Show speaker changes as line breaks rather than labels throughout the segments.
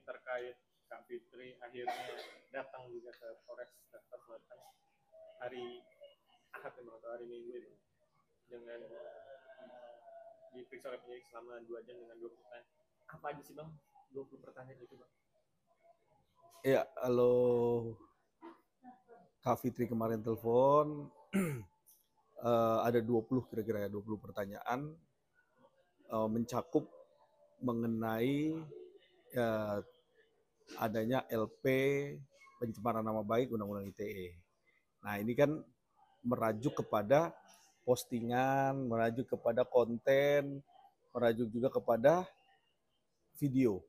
terkait Kak Fitri akhirnya datang juga ke Polres Jakarta Selatan hari Ahad atau hari Minggu itu dengan diperiksa oleh penyidik selama 2 jam dengan 20 pertanyaan. Apa aja sih Bang 20 pertanyaan itu Bang?
Ya, kalau Kak Fitri kemarin telepon, ada 20 kira-kira ya, 20 pertanyaan mencakup mengenai adanya LP pencemaran nama baik Undang-Undang ITE. Nah, ini kan merajuk kepada postingan, merajuk kepada konten, merajuk juga kepada video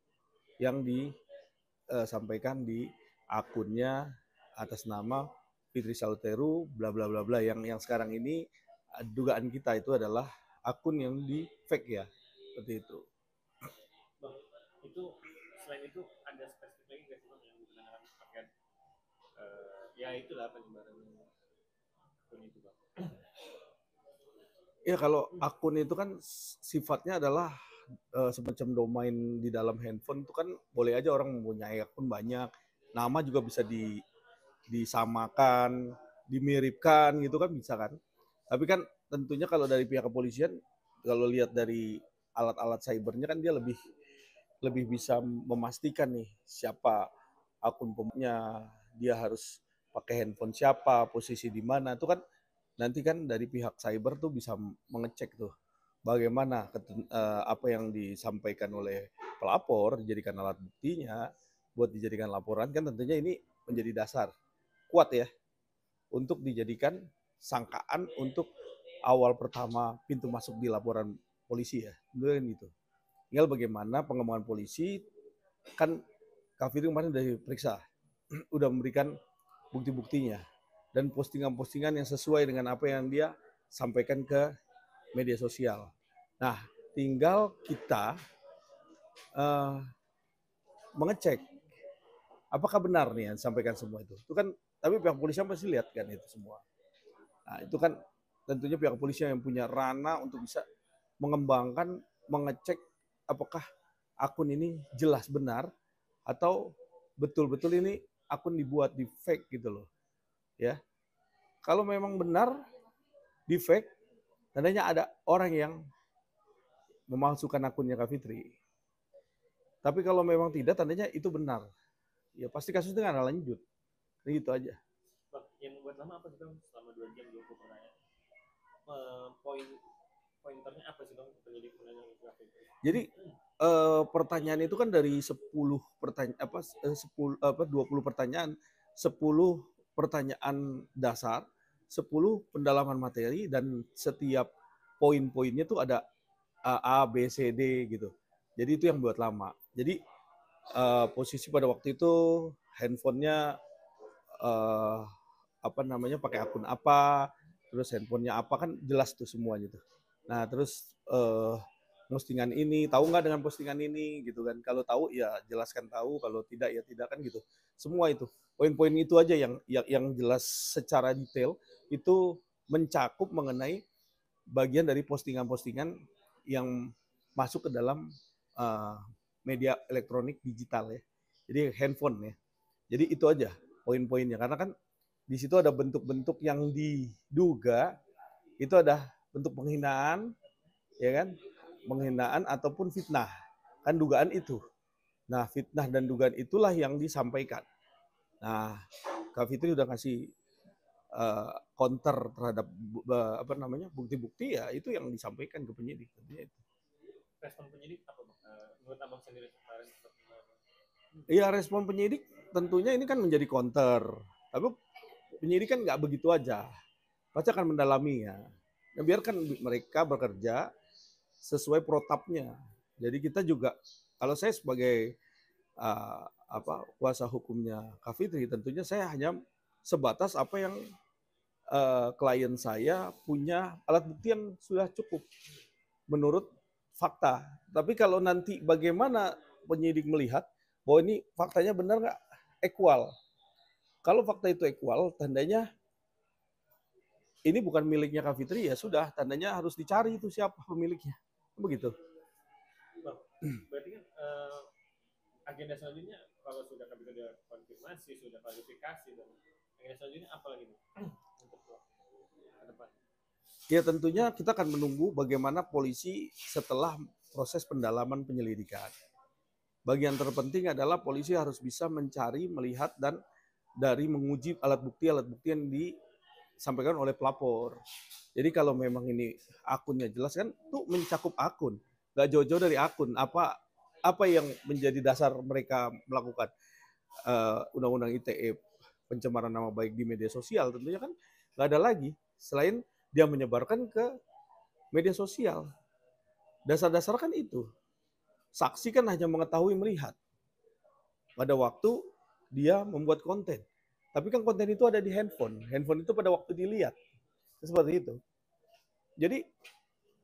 yang disampaikan di akunnya atas nama Fitri Saluteru bla bla bla bla yang sekarang ini dugaan kita itu adalah akun yang di fake ya, seperti itu.
Bang, itu selain itu ada spesifik lagi nggak sih Bang yang berkenaan paket ya itulah penyebaran akun itu Bang?
Ya kalau akun itu kan sifatnya adalah semacam domain di dalam handphone itu kan boleh aja orang mempunyai akun banyak, nama juga bisa disamakan, dimiripkan gitu kan bisa kan. Tapi kan tentunya kalau dari pihak kepolisian, kalau lihat dari alat-alat cybernya kan dia lebih bisa memastikan nih siapa akun pemiliknya, dia harus pakai handphone siapa, posisi di mana, itu kan nanti kan dari pihak cyber tuh bisa mengecek tuh bagaimana apa yang disampaikan oleh pelapor dijadikan alat buktinya buat dijadikan laporan, kan tentunya ini menjadi dasar kuat ya untuk dijadikan sangkaan untuk awal pertama pintu masuk di laporan polisi ya, gitu. Tinggal bagaimana pengembangan polisi, kan Kak Firly kemarin udah diperiksa, udah memberikan bukti-buktinya dan postingan-postingan yang sesuai dengan apa yang dia sampaikan ke media sosial. Nah, tinggal kita mengecek apakah benar nih yang disampaikan semua itu. Itu kan, tapi pihak kepolisian pasti lihat kan itu semua. Nah, itu kan tentunya pihak kepolisian yang punya ranah untuk bisa mengembangkan, mengecek apakah akun ini jelas benar atau betul-betul ini akun dibuat di fake gitu loh. Ya. Kalau memang benar di fake, tandanya ada orang yang memalsukan akunnya Kak Fitri. Tapi kalau memang tidak, tandanya itu benar. Ya pasti kasus itu akan lanjut. Ini gitu aja.
Bang, yang membuat lama apa sih Bang selama 2 jam 20 pertanyaan? Pointernya apa sih Bang penyidik menanya Kak Fitri?
Jadi pertanyaan itu kan dari 10 pertanyaan 20 pertanyaan, 10 pertanyaan dasar, 10 pendalaman materi, dan setiap poin-poinnya tuh ada A, B, C, D gitu. Jadi itu yang buat lama. Jadi posisi pada waktu itu handphonenya pakai akun apa, terus handphonenya apa, kan jelas tuh semuanya tuh. Nah terus postingan ini, tahu nggak dengan postingan ini gitu kan. Kalau tahu ya jelaskan tahu, kalau tidak ya tidak kan gitu. Semua itu, poin-poin itu aja yang jelas secara detail itu mencakup mengenai bagian dari postingan-postingan yang masuk ke dalam media elektronik digital ya. Jadi handphone ya. Jadi itu aja poin-poinnya, karena kan di situ ada bentuk-bentuk yang diduga itu ada bentuk penghinaan, ya kan? Penghinaan ataupun fitnah, kan dugaan itu. Nah, fitnah dan dugaan itulah yang disampaikan. Nah, Kak Fitri udah kasih counter terhadap bukti-bukti, ya itu yang disampaikan ke penyidik.
Respon penyidik apa Bang? Menurut Abang sendiri kemarin seperti apa?
Iya, respon penyidik tentunya ini kan menjadi counter. Tapi penyidik kan nggak begitu aja. Pasti akan mendalaminya. Nah, biarkan mereka bekerja sesuai protapnya. Jadi kita juga, kalau saya sebagai kuasa hukumnya Kak Fitri, tentunya saya hanya sebatas apa yang klien saya punya alat bukti yang sudah cukup menurut fakta. Tapi kalau nanti bagaimana penyidik melihat bahwa ini faktanya benar nggak, equal. Kalau fakta itu equal, tandanya ini bukan miliknya Kak Fitri, ya sudah, tandanya harus dicari itu siapa pemiliknya. Begitu.
Bang, berarti kan agenda selanjutnya kalau sudah kami sudah konfirmasi, sudah klarifikasi, dan agenda selanjutnya apa lagi nih untuk ke depan?
Ya tentunya kita akan menunggu bagaimana polisi setelah proses pendalaman penyelidikan. Bagian terpenting adalah polisi harus bisa mencari, melihat, dan dari menguji alat bukti yang disampaikan oleh pelapor. Jadi kalau memang ini akunnya jelas kan, itu mencakup akun, nggak jauh-jauh dari akun. Apa yang menjadi dasar mereka melakukan undang-undang ITE pencemaran nama baik di media sosial, tentunya kan nggak ada lagi selain dia menyebarkan ke media sosial. Dasar-dasar kan itu. Saksi kan hanya mengetahui melihat pada waktu dia membuat konten. Tapi kan konten itu ada di handphone. Handphone itu pada waktu dilihat. Seperti itu. Jadi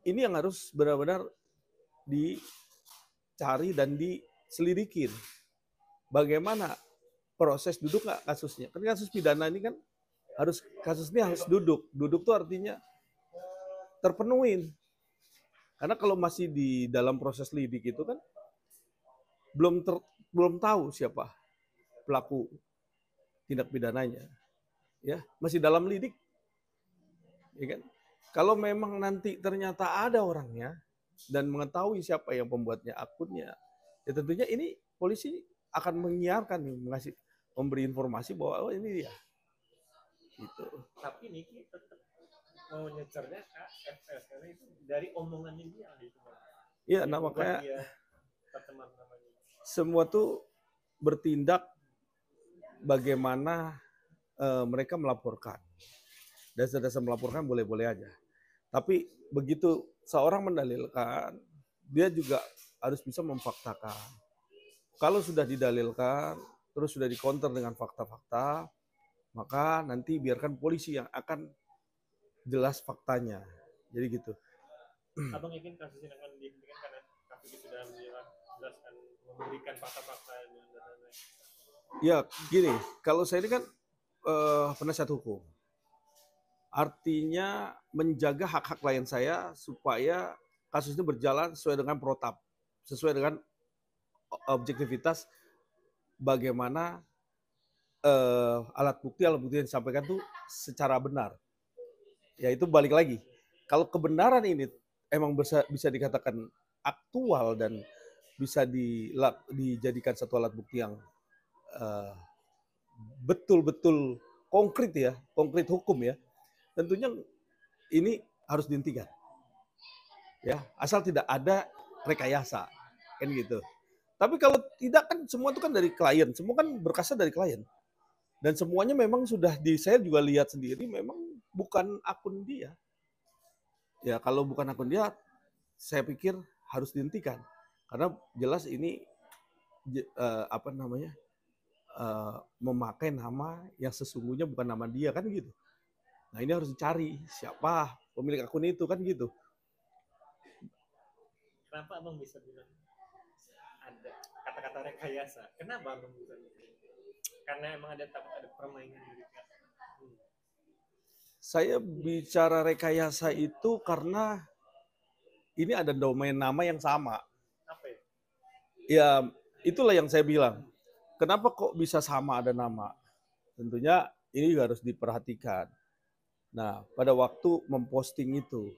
ini yang harus benar-benar dicari dan diselidikin. Bagaimana proses duduk nggak kasusnya? Kan kasus pidana ini kan kasusnya harus duduk. Duduk itu artinya terpenuhin. Karena kalau masih di dalam proses lidik itu kan belum tahu siapa pelaku tindak pidananya. Ya, masih dalam lidik. Ya kan? Kalau memang nanti ternyata ada orangnya dan mengetahui siapa yang pembuatnya akunnya, ya tentunya ini polisi akan menyiarkan nih, memberi informasi bahwa oh ini dia. Gitu.
Tapi Niki tetap mau nyecernya KFS karena itu dari omongannya dia gitu.
Iya, nah makanya semua tuh bertindak bagaimana mereka melaporkan. Dasar-dasar melaporkan boleh-boleh aja. Tapi begitu seorang mendalilkan, dia juga harus bisa memfaktakan. Kalau sudah didalilkan, terus sudah dikonter dengan fakta-fakta, maka nanti biarkan polisi yang akan jelas faktanya. Jadi gitu.
Abang yakin kasus ini akan dihentikan karena KPK sudah menjelaskan, memberikan fakta-fakta dan lain-lain?
Ya, gini, kalau saya ini kan penasihat hukum. Artinya menjaga hak-hak klien saya supaya kasus ini berjalan sesuai dengan protap, sesuai dengan objektivitas bagaimana alat bukti yang disampaikan itu secara benar. Ya itu balik lagi. Kalau kebenaran ini emang bisa dikatakan aktual dan bisa dijadikan satu alat bukti yang betul-betul konkret ya, konkret hukum ya, tentunya ini harus dihentikan. Ya, asal tidak ada rekayasa, kan gitu. Tapi kalau tidak kan semua itu kan dari klien, semua kan berkasnya dari klien. Dan semuanya memang sudah saya juga lihat sendiri memang bukan akun dia. Ya, kalau bukan akun dia, saya pikir harus dihentikan. Karena jelas ini memakai nama yang sesungguhnya bukan nama dia kan gitu. Nah ini harus dicari siapa pemilik akun itu kan gitu.
Kenapa abang bisa bilang ada kata-kata rekayasa? Kenapa abang bisa bilang? Karena emang ada permainan diri.
Saya bicara rekayasa itu karena ini ada domain nama yang sama.
Apa ya?
Ya itulah yang saya bilang. Kenapa kok bisa sama ada nama? Tentunya ini juga harus diperhatikan. Nah, pada waktu memposting itu,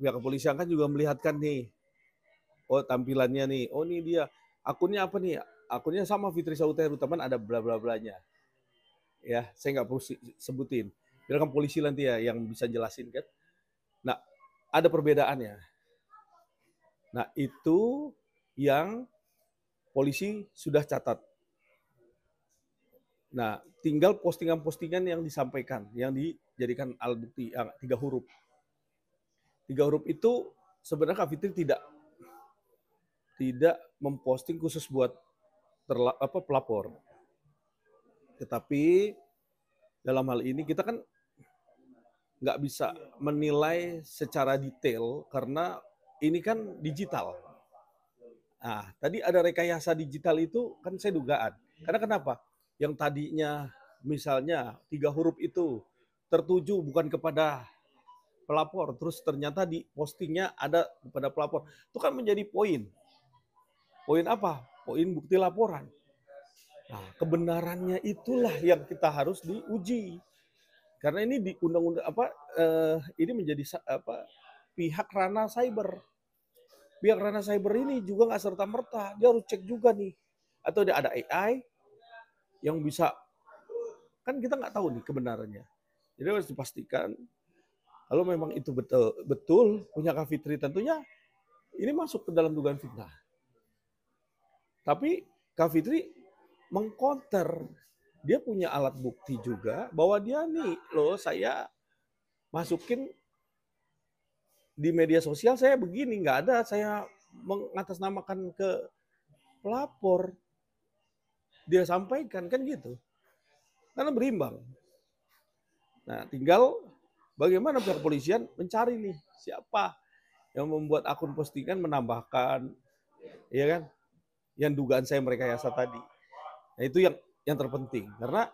pihak kepolisian kan juga melihatkan nih, oh tampilannya nih, oh ini dia, akunnya apa nih? Akunnya sama Fitri Sauteru, teman ada bla bla blanya. Ya, saya nggak perlu sebutin. Biarkan polisi nanti ya yang bisa jelasin kan. Nah, ada perbedaannya. Nah, itu yang polisi sudah catat. Nah, tinggal postingan-postingan yang disampaikan, yang dijadikan alat bukti, 3 huruf. 3 huruf itu sebenarnya Kak Fitri tidak memposting khusus buat pelapor. Tetapi dalam hal ini kita kan nggak bisa menilai secara detail karena ini kan digital. Nah, tadi ada rekayasa digital itu kan saya dugaan. Karena kenapa? Yang tadinya misalnya 3 huruf itu tertuju bukan kepada pelapor, terus ternyata di postingnya ada kepada pelapor. Itu kan menjadi poin. Poin apa? Poin bukti laporan. Nah, kebenarannya itulah yang kita harus diuji. Karena ini di undang-undang ini menjadi pihak ranah cyber. Pihak ranah cyber ini juga nggak serta-merta, dia harus cek juga nih. Atau ada AI yang bisa, kan kita nggak tahu nih kebenarannya. Jadi harus dipastikan kalau memang itu betul punya Kak Fitri, tentunya ini masuk ke dalam dugaan fitnah. Tapi Kak Fitri mengcounter, dia punya alat bukti juga bahwa dia nih loh, saya masukin di media sosial saya begini, nggak ada saya mengatasnamakan ke pelapor. Dia sampaikan kan gitu. Karena berimbang. Nah, tinggal bagaimana pihak kepolisian mencari nih siapa yang membuat akun postingan menambahkan, ya kan, yang dugaan saya merekayasa tadi. Nah, itu yang terpenting karena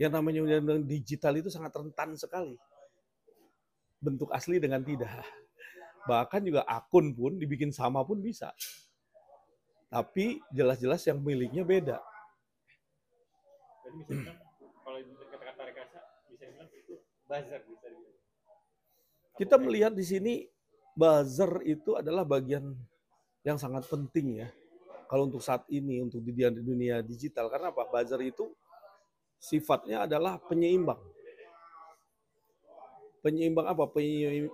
yang namanya undang-undang digital itu sangat rentan sekali. Bentuk asli dengan tidak. Bahkan juga akun pun dibikin sama pun bisa. Tapi jelas-jelas yang miliknya beda.
Jadi misalkan kalau kata-kata rekayasa bisa dibilang itu buzzer, bisa dibilang.
Kita melihat di sini buzzer itu adalah bagian yang sangat penting ya. Kalau untuk saat ini, untuk di dunia digital. Karena apa? Buzzer itu sifatnya adalah penyeimbang. Penyeimbang apa?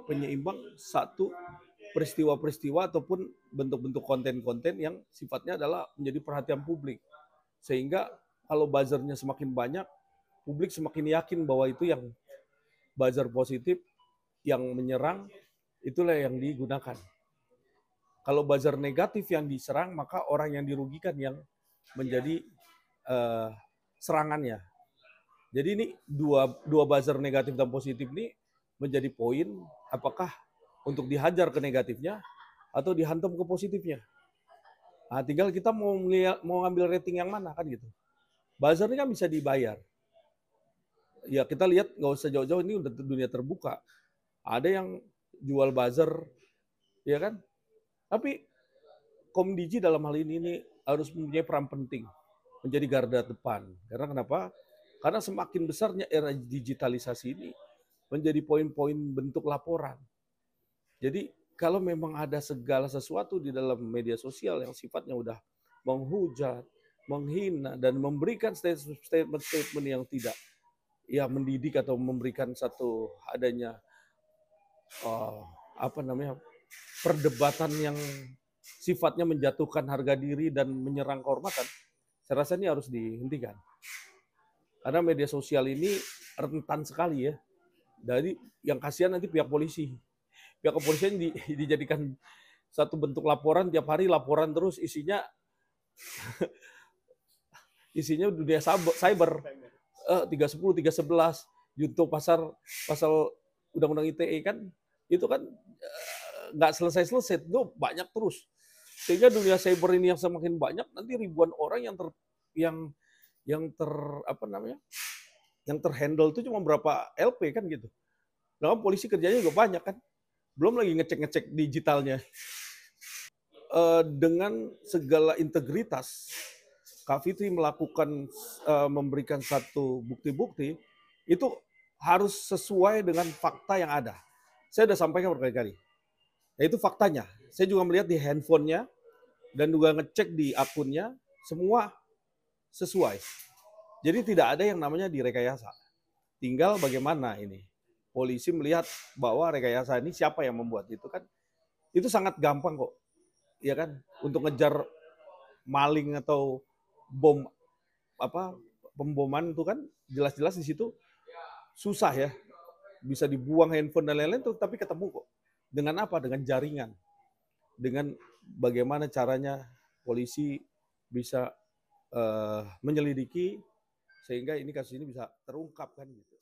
Penyeimbang satu peristiwa-peristiwa ataupun bentuk-bentuk konten-konten yang sifatnya adalah menjadi perhatian publik. Sehingga kalau buzzernya semakin banyak, publik semakin yakin bahwa itu yang buzzer positif, yang menyerang, itulah yang digunakan. Kalau buzzer negatif yang diserang, maka orang yang dirugikan yang menjadi serangannya. Jadi ini dua buzzer negatif dan positif ini menjadi poin, apakah untuk dihajar ke negatifnya atau dihantam ke positifnya. Nah, tinggal kita mau ngambil rating yang mana kan gitu. Buzzer ini kan bisa dibayar. Ya kita lihat nggak usah jauh-jauh, ini udah dunia terbuka. Ada yang jual buzzer, ya kan? Tapi Komdigi dalam hal ini harus mempunyai peran penting, menjadi garda depan. Karena kenapa? Karena semakin besarnya era digitalisasi ini menjadi poin-poin bentuk laporan. Jadi kalau memang ada segala sesuatu di dalam media sosial yang sifatnya udah menghujat, menghina, dan memberikan statement-statement yang tidak mendidik atau memberikan satu adanya perdebatan yang sifatnya menjatuhkan harga diri dan menyerang kehormatan, saya rasa ini harus dihentikan. Karena media sosial ini rentan sekali ya. Dari yang kasihan nanti pihak polisi. Pihak kepolisian dijadikan satu bentuk laporan, tiap hari laporan terus, isinya dunia cyber. 310, 311, junto pasal undang-undang ITE kan, itu kan nggak selesai-selesai, itu banyak terus. Sehingga dunia cyber ini yang semakin banyak, nanti ribuan orang yang terhandle itu cuma berapa LP kan gitu. Nah, polisi kerjanya juga banyak kan. Belum lagi ngecek-ngecek digitalnya. Dengan segala integritas, Kak Fitri memberikan satu bukti-bukti, itu harus sesuai dengan fakta yang ada. Saya sudah sampaikan berkali-kali. Itu faktanya. Saya juga melihat di handphonenya dan juga ngecek di akunnya, semua sesuai. Jadi tidak ada yang namanya direkayasa. Tinggal bagaimana ini polisi melihat bahwa rekayasa ini siapa yang membuat itu kan. Itu sangat gampang kok. Ya kan? Untuk ngejar maling atau pemboman itu kan jelas-jelas di situ susah ya. Bisa dibuang handphone dan lain-lain tapi ketemu kok. Dengan apa? Dengan jaringan. Dengan bagaimana caranya polisi bisa menyelidiki sehingga kasus ini bisa terungkap kan gitu.